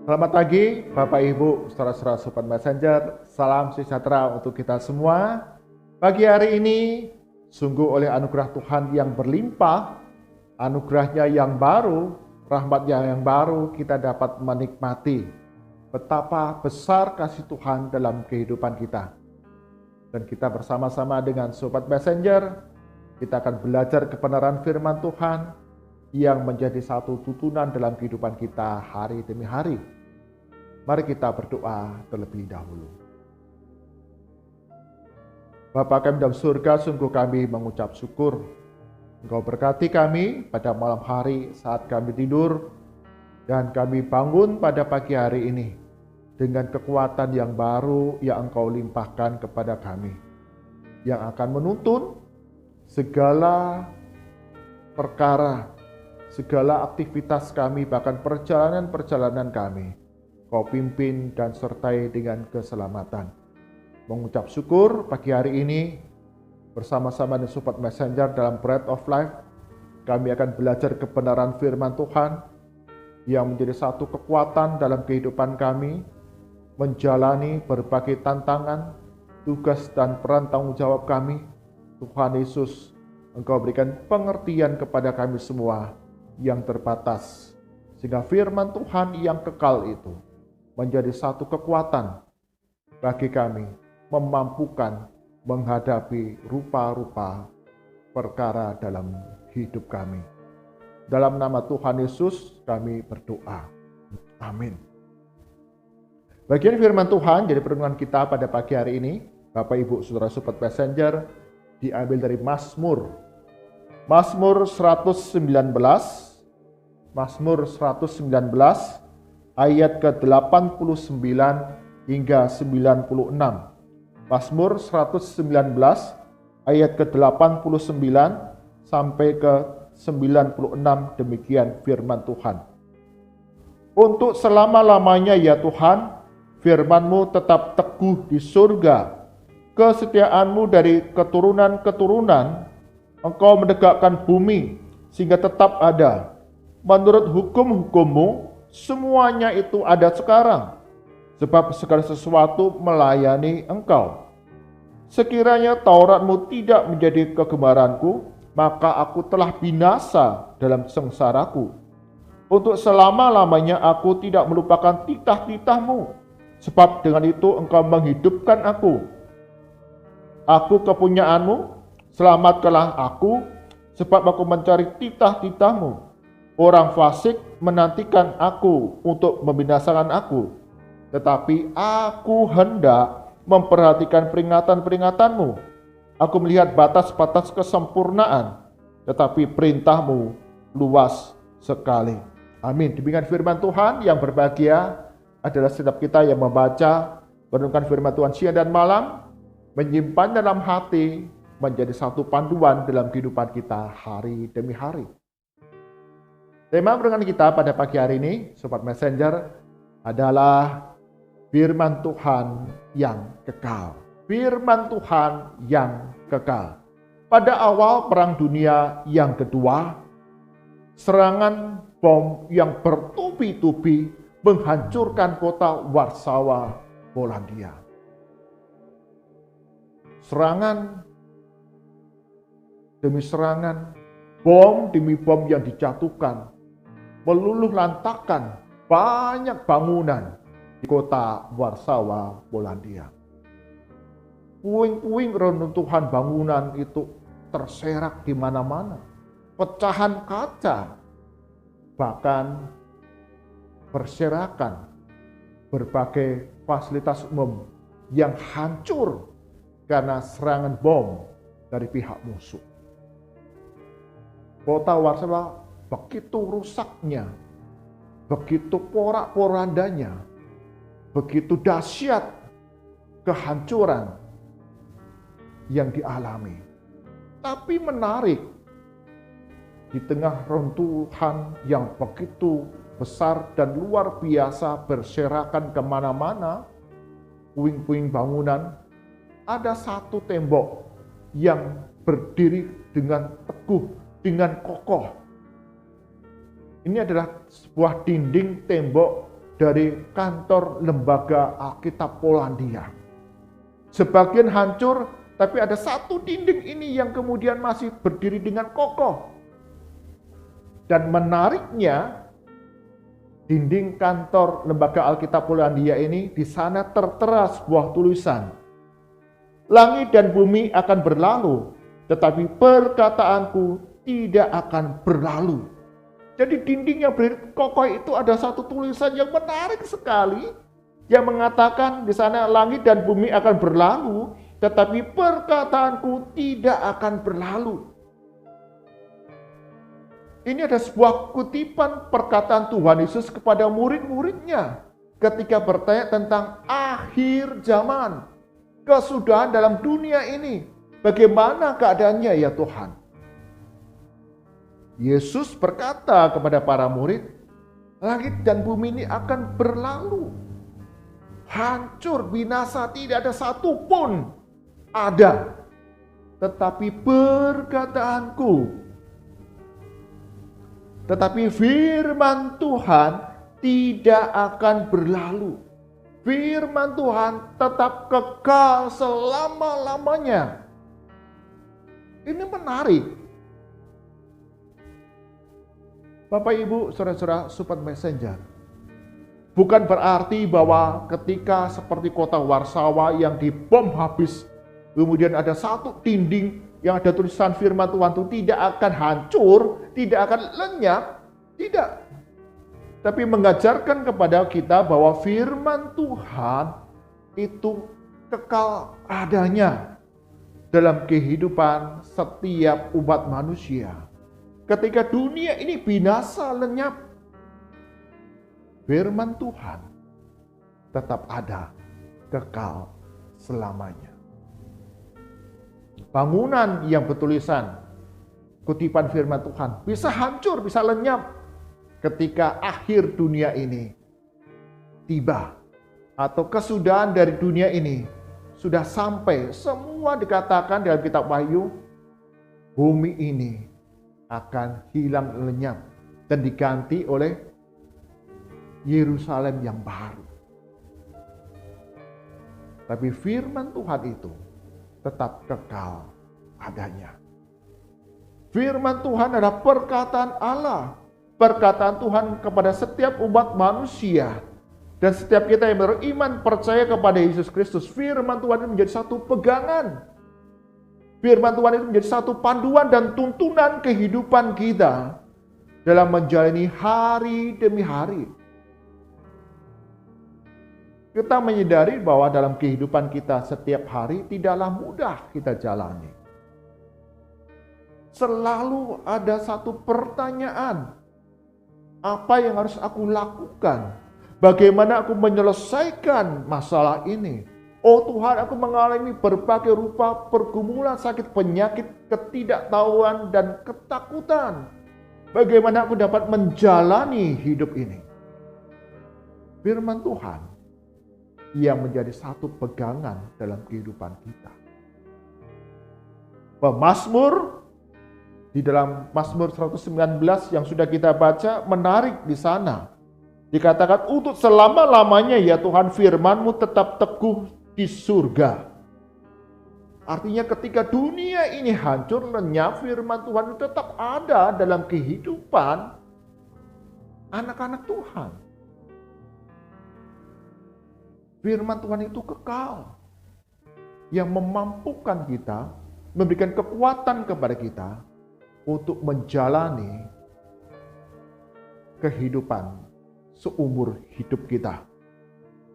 Selamat pagi Bapak Ibu, saudara-saudara Sobat Messenger. Salam sejahtera untuk kita semua. Pagi hari ini, sungguh oleh anugerah Tuhan yang berlimpah, anugerahnya yang baru, rahmatnya yang baru, kita dapat menikmati betapa besar kasih Tuhan dalam kehidupan kita. Dan kita bersama-sama dengan Sobat Messenger, kita akan belajar kebenaran firman Tuhan yang menjadi satu tuntunan dalam kehidupan kita hari demi hari. Mari kita berdoa terlebih dahulu. Bapa kami dalam surga, sungguh kami mengucap syukur. Engkau berkati kami pada malam hari saat kami tidur, dan kami bangun pada pagi hari ini dengan kekuatan yang baru yang Engkau limpahkan kepada kami, yang akan menuntun segala perkara, segala aktivitas kami, bahkan perjalanan-perjalanan kami. Kau pimpin dan sertai dengan keselamatan. Mengucap syukur pagi hari ini bersama-sama dengan Sobat Messenger dalam Bread of Life, kami akan belajar kebenaran firman Tuhan yang menjadi satu kekuatan dalam kehidupan kami, menjalani berbagai tantangan, tugas dan peran tanggung jawab kami. Tuhan Yesus, Engkau berikan pengertian kepada kami semua yang terbatas, sehingga firman Tuhan yang kekal itu menjadi satu kekuatan bagi kami, memampukan menghadapi rupa-rupa perkara dalam hidup kami. Dalam nama Tuhan Yesus kami berdoa. Amin. Bagian firman Tuhan jadi perenungan kita pada pagi hari ini, Bapak Ibu Saudara Sobat Messenger, diambil dari Mazmur 119, Mazmur 119 ayat ke-89 hingga 96. Mazmur 119 ayat ke-89 sampai ke 96, demikian firman Tuhan. Untuk selama-lamanya ya Tuhan, firman-Mu tetap teguh di surga. Kesetiaan-Mu dari keturunan-keturunan, Engkau menegakkan bumi sehingga tetap ada. Menurut hukum-hukum-Mu, semuanya itu ada sekarang, sebab segala sesuatu melayani Engkau. Sekiranya Taurat-Mu tidak menjadi kegemaranku, maka aku telah binasa dalam sengsaraku. Untuk selama-lamanya aku tidak melupakan titah-titah-Mu, sebab dengan itu Engkau menghidupkan aku. Aku kepunyaan-Mu, selamatkanlah aku, sebab aku mencari titah-titah-Mu. Orang fasik menantikan aku untuk membinasakan aku, tetapi aku hendak memperhatikan peringatan-peringatan-Mu. Aku melihat batas-batas kesempurnaan, tetapi perintah-Mu luas sekali. Amin. Demikian firman Tuhan. Yang berbahagia adalah setiap kita yang membaca, merenungkan firman Tuhan siang dan malam, menyimpan dalam hati, menjadi satu panduan dalam kehidupan kita hari demi hari. Tema renungan kita pada pagi hari ini, Sobat Messenger, adalah firman Tuhan yang kekal. Firman Tuhan yang kekal. Pada awal Perang Dunia yang kedua, serangan bom yang bertubi-tubi menghancurkan kota Warsawa, Polandia. Serangan demi serangan, bom demi bom yang dijatuhkan, meluluh lantakan banyak bangunan di kota Warsawa, Polandia. Puing-puing reruntuhan bangunan itu terserak di mana-mana. Pecahan kaca, bahkan berserakan berbagai fasilitas umum yang hancur karena serangan bom dari pihak musuh. Kota Warsawa begitu rusaknya, begitu porak-porandanya, begitu dahsyat kehancuran yang dialami. Tapi menarik, di tengah runtuhan yang begitu besar dan luar biasa berserakan kemana-mana, puing-puing bangunan, ada satu tembok yang berdiri dengan teguh, dengan kokoh. Ini adalah sebuah dinding tembok dari kantor lembaga Alkitab Polandia. Sebagian hancur, tapi ada satu dinding ini yang kemudian masih berdiri dengan kokoh. Dan menariknya, dinding kantor lembaga Alkitab Polandia ini, di sana tertera sebuah tulisan. Langit dan bumi akan berlalu, tetapi perkataanku tidak akan berlalu. Jadi dinding yang berdiri kokoh itu ada satu tulisan yang menarik sekali, yang mengatakan di sana langit dan bumi akan berlalu, tetapi perkataanku tidak akan berlalu. Ini ada sebuah kutipan perkataan Tuhan Yesus kepada murid-muridnya ketika bertanya tentang akhir zaman, kesudahan dalam dunia ini. Bagaimana keadaannya ya Tuhan? Yesus berkata kepada para murid, langit dan bumi ini akan berlalu. Hancur, binasa, tidak ada satupun ada. Tetapi perkataanku, tetapi firman Tuhan tidak akan berlalu. Firman Tuhan tetap kekal selama-lamanya. Ini menarik. Bapak Ibu, saudara-saudara Super Messenger, bukan berarti bahwa ketika seperti kota Warsawa yang dibom habis, kemudian ada satu dinding yang ada tulisan firman Tuhan itu tidak akan hancur, tidak akan lenyap, tidak. Tapi mengajarkan kepada kita bahwa firman Tuhan itu kekal adanya dalam kehidupan setiap umat manusia. Ketika dunia ini binasa lenyap, firman Tuhan tetap ada, kekal selamanya. Bangunan yang bertulisan kutipan firman Tuhan bisa hancur, bisa lenyap ketika akhir dunia ini tiba, atau kesudahan dari dunia ini sudah sampai. Semua dikatakan dalam kitab Wahyu, bumi ini akan hilang lenyap dan diganti oleh Yerusalem yang baru. Tapi firman Tuhan itu tetap kekal adanya. Firman Tuhan adalah perkataan Allah, perkataan Tuhan kepada setiap umat manusia. Dan setiap kita yang beriman percaya kepada Yesus Kristus, firman Tuhan itu menjadi satu pegangan. Firman Tuhan itu menjadi satu panduan dan tuntunan kehidupan kita dalam menjalani hari demi hari. Kita menyadari bahwa dalam kehidupan kita setiap hari tidaklah mudah kita jalani. Selalu ada satu pertanyaan. Apa yang harus aku lakukan? Bagaimana aku menyelesaikan masalah ini? Oh Tuhan, aku mengalami berbagai rupa pergumulan, sakit, penyakit, ketidaktahuan, dan ketakutan. Bagaimana aku dapat menjalani hidup ini? Firman Tuhan yang menjadi satu pegangan dalam kehidupan kita. Pemazmur di dalam Mazmur 119 yang sudah kita baca menarik di sana. Dikatakan untuk selama-lamanya ya Tuhan, firman-Mu tetap teguh di surga. Artinya ketika dunia ini hancur lenyap, firman Tuhan itu tetap ada dalam kehidupan anak-anak Tuhan. Firman Tuhan itu kekal, yang memampukan kita, memberikan kekuatan kepada kita untuk menjalani kehidupan seumur hidup kita.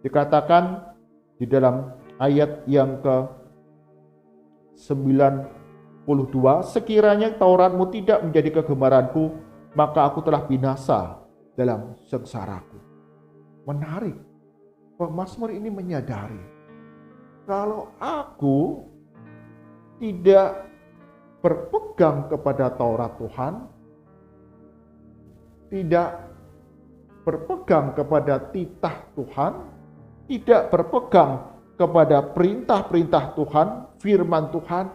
Dikatakan di dalam ayat yang ke-92, sekiranya Taurat-Mu tidak menjadi kegemaranku, maka aku telah binasa dalam sengsaraku. Menarik, pemazmur ini menyadari kalau aku tidak berpegang kepada Taurat Tuhan, tidak berpegang kepada titah Tuhan, tidak berpegang kepada perintah-perintah Tuhan, firman Tuhan,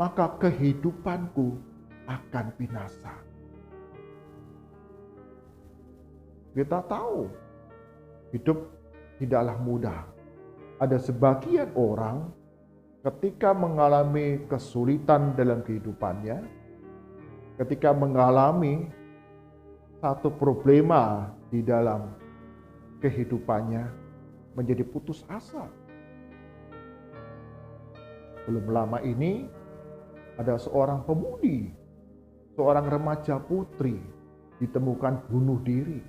maka kehidupanku akan binasa. Kita tahu Hidup tidaklah mudah. Ada sebagian orang ketika mengalami kesulitan dalam kehidupannya, ketika mengalami satu problema di dalam kehidupannya, menjadi putus asa. Belum lama ini ada seorang pemudi, seorang remaja putri ditemukan bunuh diri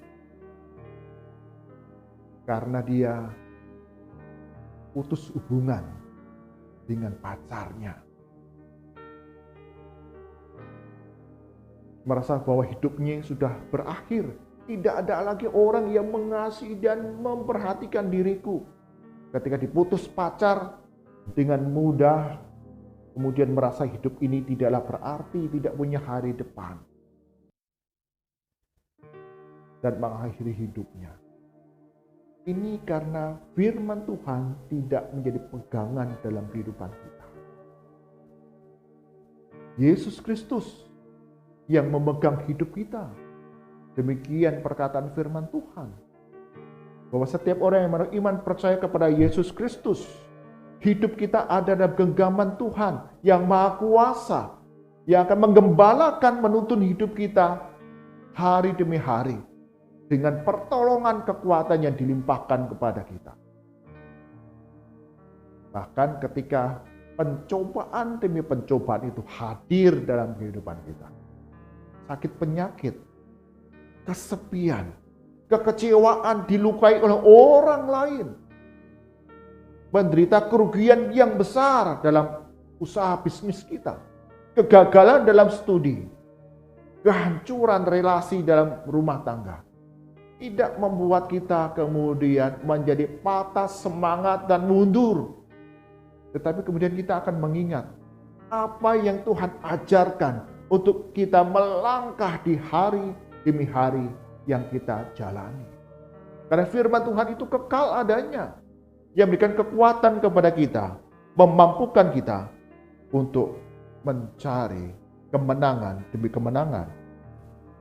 karena dia putus hubungan dengan pacarnya. Merasa bahwa hidupnya sudah berakhir. Tidak ada lagi orang yang mengasihi dan memperhatikan diriku. Ketika diputus pacar dengan mudah, kemudian merasa hidup ini tidaklah berarti, tidak punya hari depan. Dan mengakhiri hidupnya. Ini karena firman Tuhan tidak menjadi pegangan dalam kehidupan kita. Yesus Kristus yang memegang hidup kita. Demikian perkataan firman Tuhan. Bahwa setiap orang yang beriman percaya kepada Yesus Kristus, hidup kita ada dalam genggaman Tuhan yang Maha Kuasa, yang akan menggembalakan menuntun hidup kita hari demi hari dengan pertolongan kekuatan yang dilimpahkan kepada kita. Bahkan ketika pencobaan demi pencobaan itu hadir dalam kehidupan kita, sakit penyakit, kesepian, kekecewaan, dilukai oleh orang lain, menderita kerugian yang besar dalam usaha bisnis kita, kegagalan dalam studi, kehancuran relasi dalam rumah tangga, tidak membuat kita kemudian menjadi patah semangat dan mundur. Tetapi kemudian kita akan mengingat apa yang Tuhan ajarkan untuk kita melangkah di hari demi hari yang kita jalani. Karena firman Tuhan itu kekal adanya, yang memberikan kekuatan kepada kita, memampukan kita untuk mencari kemenangan demi kemenangan.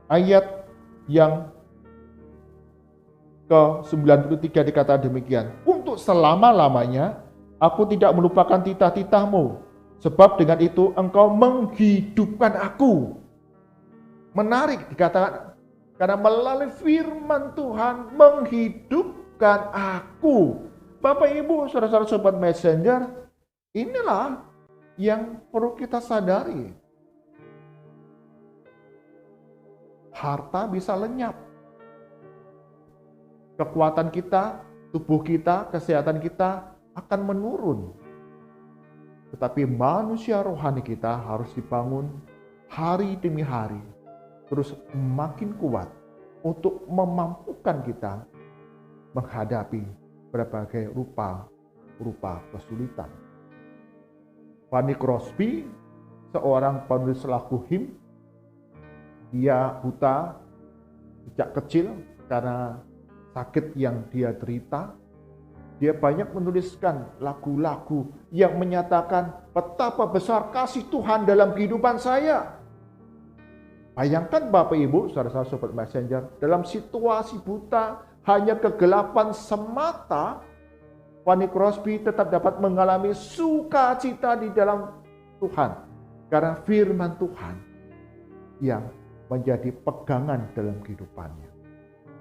Ayat yang ke-93 dikatakan demikian, untuk selama-lamanya aku tidak melupakan titah-titahmu, sebab dengan itu engkau menghidupkan aku. Menarik dikatakan, karena melalui firman Tuhan menghidupkan aku. Bapak Ibu, saudara-saudara sobat messenger, inilah yang perlu kita sadari. Harta bisa lenyap. Kekuatan kita, tubuh kita, kesehatan kita akan menurun. Tetapi manusia rohani kita harus dibangun hari demi hari, terus makin kuat untuk memampukan kita menghadapi berbagai rupa kesulitan. Fanny Crosby, seorang penulis lagu him, dia buta sejak kecil karena sakit yang dia derita. Dia banyak menuliskan lagu-lagu yang menyatakan betapa besar kasih Tuhan dalam kehidupan saya. Bayangkan Bapak Ibu, saudara-saudara sobat messenger, dalam situasi buta, hanya kegelapan semata, Fanny Crosby tetap dapat mengalami sukacita di dalam Tuhan. Karena firman Tuhan yang menjadi pegangan dalam kehidupannya.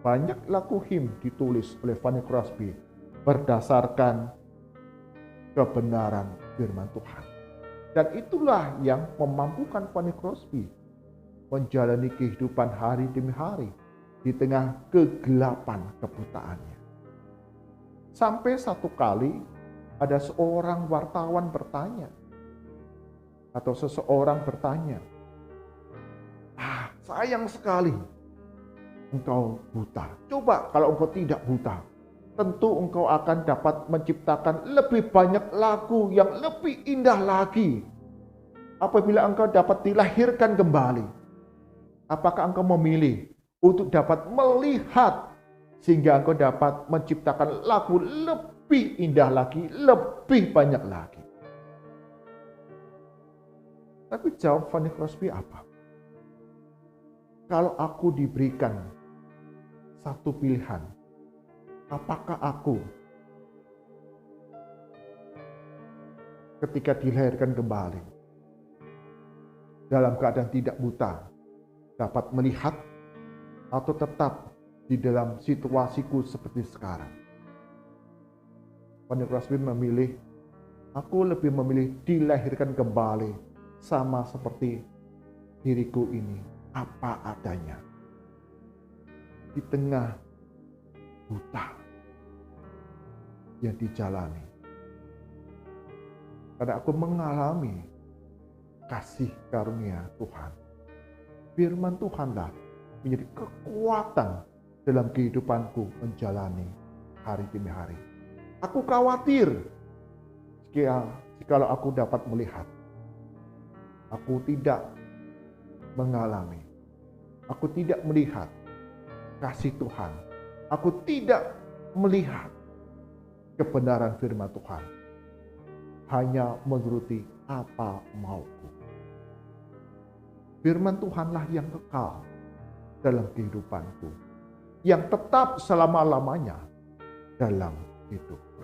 Banyak lagu him ditulis oleh Fanny Crosby berdasarkan kebenaran firman Tuhan. Dan itulah yang memampukan Fanny Crosby menjalani kehidupan hari demi hari di tengah kegelapan kebutaannya. Sampai satu kali ada seorang wartawan bertanya, atau seseorang bertanya, sayang sekali engkau buta. Coba kalau engkau tidak buta, tentu engkau akan dapat menciptakan lebih banyak lagu yang lebih indah lagi. Apabila engkau dapat dilahirkan kembali, apakah engkau memilih untuk dapat melihat sehingga engkau dapat menciptakan lagu lebih indah lagi, lebih banyak lagi? Tapi jawab Fanny Crosby apa? Kalau aku diberikan satu pilihan, apakah aku ketika dilahirkan kembali dalam keadaan tidak buta dapat melihat, atau tetap di dalam situasiku seperti sekarang? Peniklas memilih, aku lebih memilih dilahirkan kembali sama seperti diriku ini, apa adanya. Di tengah buta yang dijalani. Karena aku mengalami kasih karunia Tuhan. Firman Tuhanlah menjadi kekuatan dalam kehidupanku menjalani hari demi hari. Aku khawatir jikalau aku dapat melihat, aku tidak mengalami, aku tidak melihat kasih Tuhan, aku tidak melihat kebenaran firman Tuhan, hanya menuruti apa mauku. Firman Tuhanlah yang kekal dalam kehidupanku, yang tetap selama-lamanya dalam hidupku.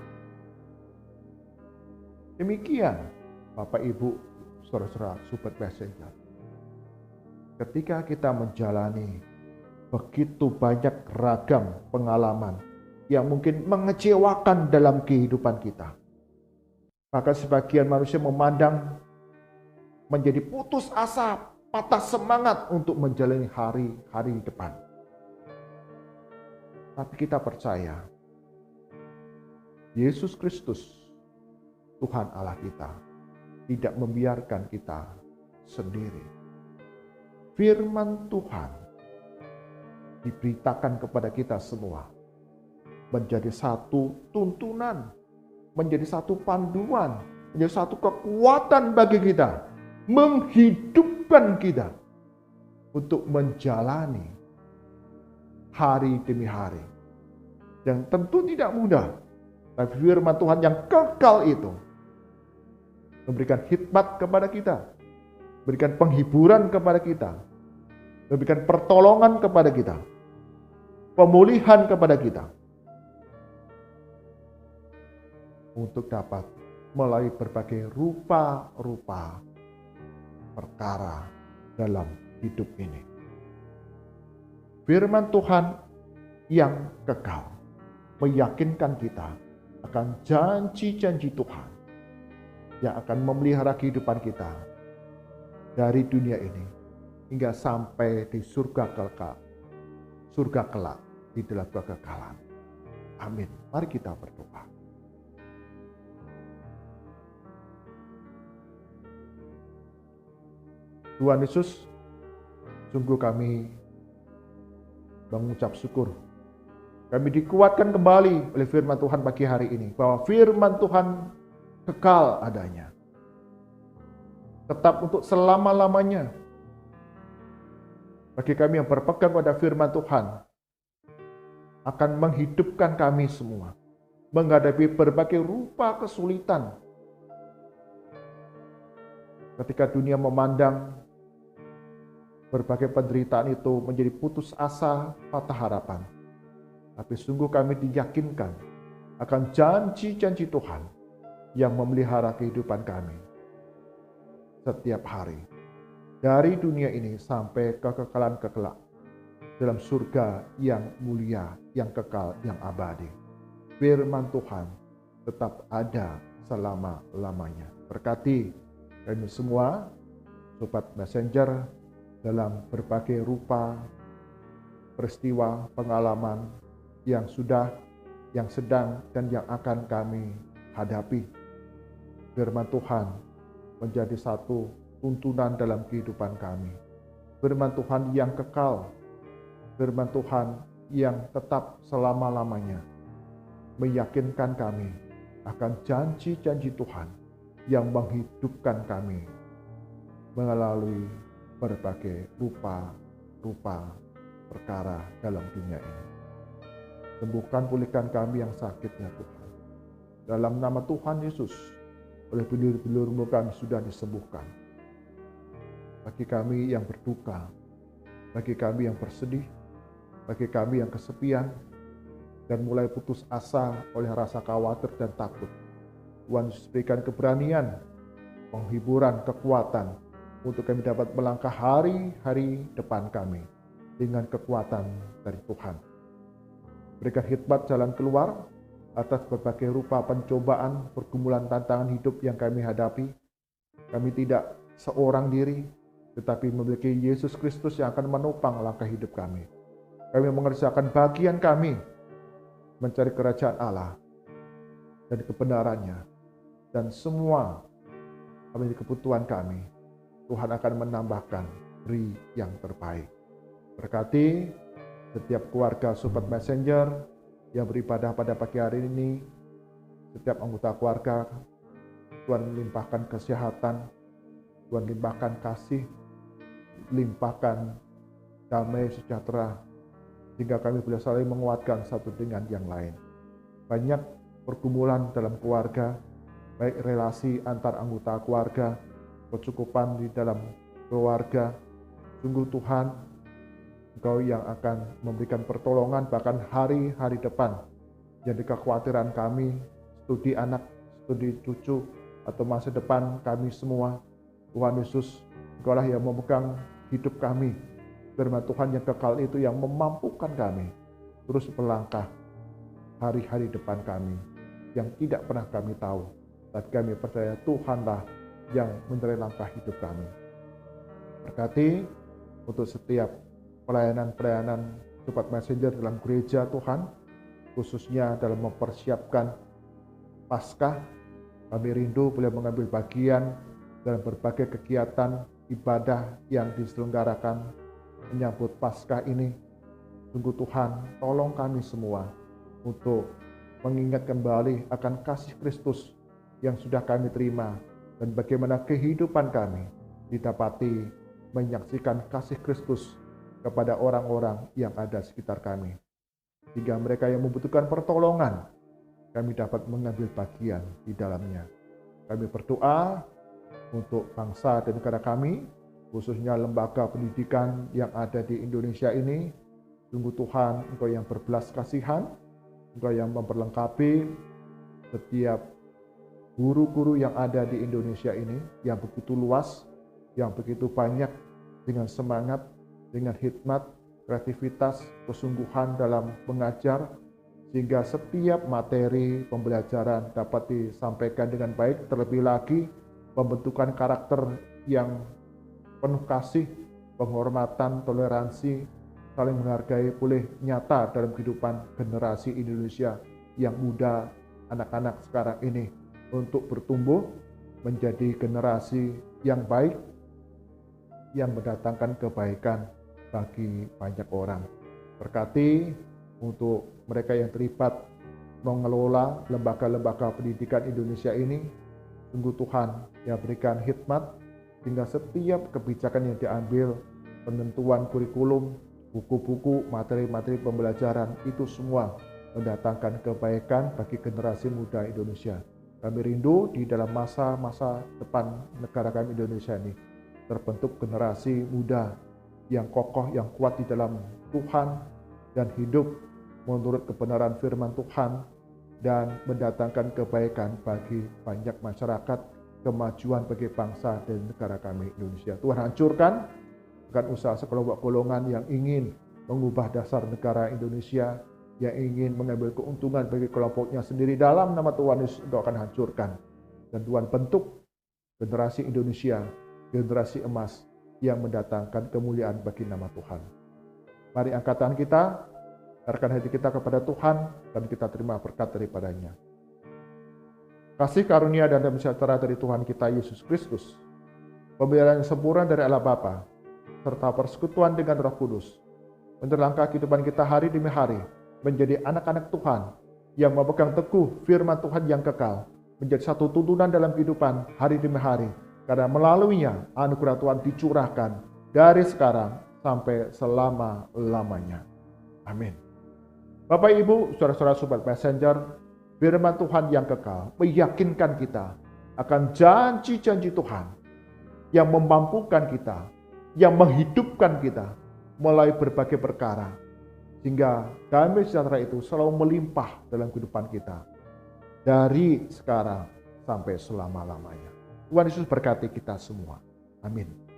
Demikian Bapak Ibu, saudara-saudara Sobat Messenger. Ketika kita menjalani begitu banyak ragam pengalaman yang mungkin mengecewakan dalam kehidupan kita. Maka sebagian manusia memandang menjadi putus asa, patah semangat untuk menjalani hari-hari depan. Tapi kita percaya, Yesus Kristus, Tuhan Allah kita, tidak membiarkan kita sendiri. Firman Tuhan diberitakan kepada kita semua, menjadi satu tuntunan, menjadi satu panduan, menjadi satu kekuatan bagi kita, menghidupkan kita untuk menjalani hari demi hari. Yang tentu tidak mudah, tapi firman Tuhan yang kekal itu memberikan hikmat kepada kita, memberikan penghiburan kepada kita, memberikan pertolongan kepada kita, pemulihan kepada kita, untuk dapat melalui berbagai rupa-rupa perkara dalam hidup ini. Firman Tuhan yang kekal meyakinkan kita akan janji-janji Tuhan yang akan memelihara kehidupan kita dari dunia ini hingga sampai di surga kelak di dalam kekekalan. Amin. Mari kita berdoa. Tuhan Yesus, sungguh kami mengucap syukur. Kami dikuatkan kembali oleh firman Tuhan pagi hari ini, bahwa firman Tuhan kekal adanya, tetap untuk selama-lamanya. Bagi kami yang berpegang pada firman Tuhan, akan menghidupkan kami semua, menghadapi berbagai rupa kesulitan. Ketika dunia memandang berbagai penderitaan itu menjadi putus asa, patah harapan. Tapi sungguh kami diyakinkan akan janji-janji Tuhan yang memelihara kehidupan kami setiap hari. Dari dunia ini sampai kekekalan kelak dalam surga yang mulia, yang kekal, yang abadi. Firman Tuhan tetap ada selama-lamanya. Berkati kami semua, Sobat Messenger, dalam berbagai rupa peristiwa, pengalaman yang sudah, yang sedang, dan yang akan kami hadapi. Firman Tuhan menjadi satu tuntunan dalam kehidupan kami. Firman Tuhan yang kekal, firman Tuhan yang tetap selama-lamanya, meyakinkan kami akan janji-janji Tuhan yang menghidupkan kami melalui berbagai rupa-rupa perkara dalam dunia ini. Sembuhkan, pulihkan kami yang sakit ya Tuhan. Dalam nama Tuhan Yesus, oleh bilur-bilur-Mu kami sudah disembuhkan. Bagi kami yang berduka, bagi kami yang bersedih, bagi kami yang kesepian, dan mulai putus asa oleh rasa khawatir dan takut. Tuhan Yesus berikan keberanian, penghiburan, kekuatan untuk kami dapat melangkah hari-hari depan kami dengan kekuatan dari Tuhan. Berikan hikmat jalan keluar atas berbagai rupa pencobaan, pergumulan, tantangan hidup yang kami hadapi. Kami tidak seorang diri, tetapi memiliki Yesus Kristus yang akan menopang langkah hidup kami. Kami mengerjakan bagian kami, mencari kerajaan Allah dan kebenarannya, dan semua menjadi kebutuhan kami. Tuhan akan menambahkan beri yang terbaik. Berkati setiap keluarga Sobat Messenger yang beribadah pada pagi hari ini, setiap anggota keluarga. Tuhan limpahkan kesehatan, Tuhan limpahkan kasih, limpahkan damai sejahtera, sehingga kami boleh saling menguatkan satu dengan yang lain. Banyak pergumulan dalam keluarga, baik relasi antar anggota keluarga, kecukupan di dalam keluarga. Sungguh Tuhan, Engkau yang akan memberikan pertolongan bahkan hari-hari depan. Jadi kekhawatiran kami, studi anak, studi cucu, atau masa depan kami semua. Tuhan Yesus, Engkau lah yang memegang hidup kami. Firman Tuhan yang kekal itu yang memampukan kami terus melangkah hari-hari depan kami yang tidak pernah kami tahu. Dan kami percaya Tuhanlah yang menerai langkah hidup kami. Berkati untuk setiap pelayanan-pelayanan Sobat Messenger dalam gereja Tuhan, khususnya dalam mempersiapkan Paskah. Kami rindu boleh mengambil bagian dalam berbagai kegiatan ibadah yang diselenggarakan menyambut Paskah ini. Sungguh Tuhan, tolong kami semua untuk mengingat kembali akan kasih Kristus yang sudah kami terima dan bagaimana kehidupan kami didapati menyaksikan kasih Kristus kepada orang-orang yang ada sekitar kami. Sehingga mereka yang membutuhkan pertolongan, kami dapat mengambil bagian di dalamnya. Kami berdoa untuk bangsa dan negara kami, khususnya lembaga pendidikan yang ada di Indonesia ini. Sungguh Tuhan, Engkau yang berbelas kasihan, Engkau yang memperlengkapi setiap guru-guru yang ada di Indonesia ini, yang begitu luas, yang begitu banyak, dengan semangat, dengan hikmat, kreativitas, kesungguhan dalam mengajar, sehingga setiap materi pembelajaran dapat disampaikan dengan baik. Terlebih lagi, pembentukan karakter yang penuh kasih, penghormatan, toleransi, saling menghargai boleh nyata dalam kehidupan generasi Indonesia yang muda, anak-anak sekarang ini, untuk bertumbuh menjadi generasi yang baik, yang mendatangkan kebaikan bagi banyak orang. Berkati untuk mereka yang terlibat mengelola lembaga-lembaga pendidikan Indonesia ini. Sungguh Tuhan yang berikan hikmat sehingga setiap kebijakan yang diambil, penentuan kurikulum, buku-buku, materi-materi pembelajaran, itu semua mendatangkan kebaikan bagi generasi muda Indonesia. Kami rindu di dalam masa-masa depan negara kami Indonesia ini terbentuk generasi muda yang kokoh, yang kuat di dalam Tuhan dan hidup menurut kebenaran firman Tuhan dan mendatangkan kebaikan bagi banyak masyarakat, kemajuan bagi bangsa dan negara kami Indonesia. Tuhan hancurkan akan usaha sekelompok golongan yang ingin mengubah dasar negara Indonesia, yang ingin mengambil keuntungan bagi kelompoknya sendiri. Dalam nama Tuhan Yesus, Engkau akan hancurkan. Dan Tuhan bentuk generasi Indonesia, generasi emas yang mendatangkan kemuliaan bagi nama Tuhan. Mari angkat tangan kita, arahkan hati kita kepada Tuhan, dan kita terima berkat daripadanya. Kasih karunia dan damai sejahtera dari Tuhan kita Yesus Kristus, pemeliharaan yang sempurna dari Allah Bapa, serta persekutuan dengan Roh Kudus, menerangkan kehidupan kita hari demi hari, menjadi anak-anak Tuhan yang memegang teguh firman Tuhan yang kekal, menjadi satu tuntunan dalam kehidupan hari demi hari, karena melaluinya anugerah Tuhan dicurahkan dari sekarang sampai selama-lamanya. Amin. Bapak, Ibu, saudara-saudara Sobat Messenger, firman Tuhan yang kekal meyakinkan kita akan janji-janji Tuhan yang memampukan kita, yang menghidupkan kita melalui berbagai perkara. Sehingga damai sejahtera itu selalu melimpah dalam kehidupan kita. Dari sekarang sampai selama-lamanya. Tuhan Yesus berkati kita semua. Amin.